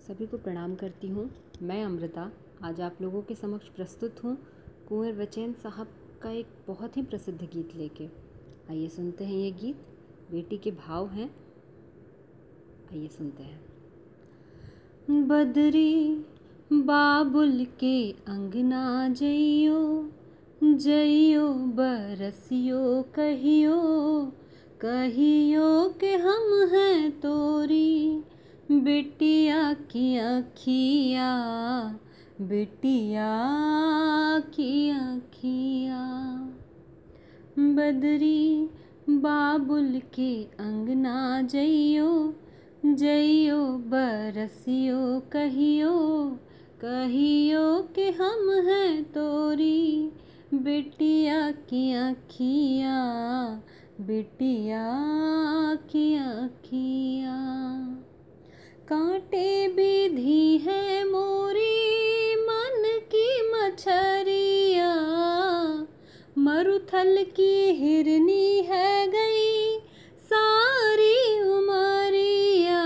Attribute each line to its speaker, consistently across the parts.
Speaker 1: सभी को प्रणाम करती हूँ। मैं अमृता आज आप लोगों के समक्ष प्रस्तुत हूँ कुंवर बचैन साहब का एक बहुत ही प्रसिद्ध गीत लेके। आइए सुनते हैं ये गीत। बेटी के भाव हैं, आइए सुनते हैं। बदरी बाबुल के अंगना जइयो, जइयो बरसियो कहियो, कहियो के हम हैं तोरी बिटिया की अखिया, बिटिया की अखिया। बदरी बाबुल के अंगना जइयो, जइयो बरसियो कहियो, कहियो के हम हैं तोरी बिटिया की अखिया, बिटिया की अखिया। कांटे बिधी है मोरी मन की मछरिया, मरुथल की हिरनी है गई सारी उमरिया,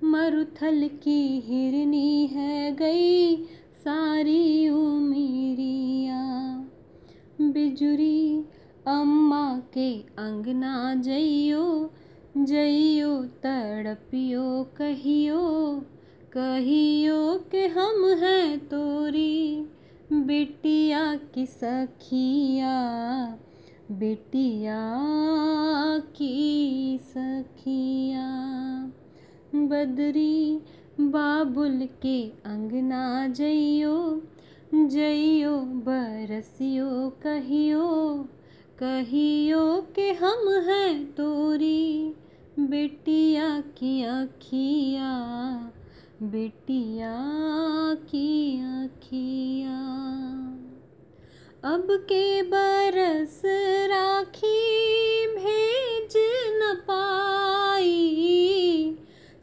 Speaker 1: मरुथल की हिरनी है गई सारी उमरिया। बिजुरी अम्मा के अंगना जइयो, जइयो तड़पियो कहियो, कहियो के हम हैं तोरी बिटिया की सखिया, बिटिया की सखिया। बदरी बाबुल के अंगना जइयो, जइयो बरसियो कहियो, कहियो के हम हैं तोरी बिटिया की अखिया, बिटिया की अखिया। अब के बरस राखी भेज न पाई,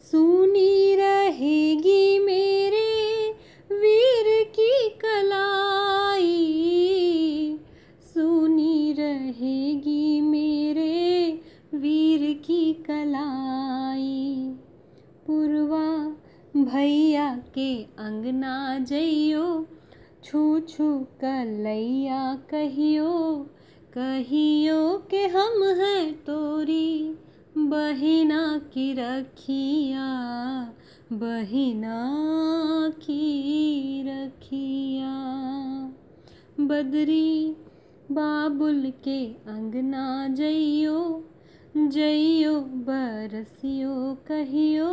Speaker 1: सूनी रहेगी मेरे वीर की कलाई, सूनी रहेगी मेरे वीर की कलाई। पुरवा भैया के अंगना जइयो, छू छू कलैया कहियो, कहियो के हम हैं तोरी बहिना की रखिया, बहिना की रखिया। बदरी बाबुल के अंगना जइयो, जइयो बरसियो कहियो,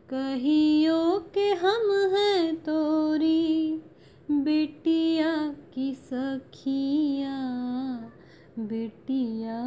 Speaker 1: कहियो के हम हैं तोरी बिटिया की सखिया, बिटिया